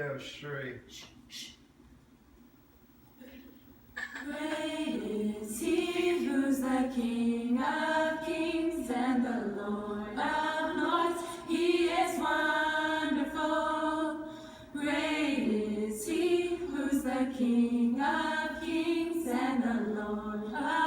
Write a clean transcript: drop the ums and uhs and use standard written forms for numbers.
Radio Shri. Great is he who's the King of kings and the Lord of lords. He is wonderful. Great is he who's the King of kings and the Lord of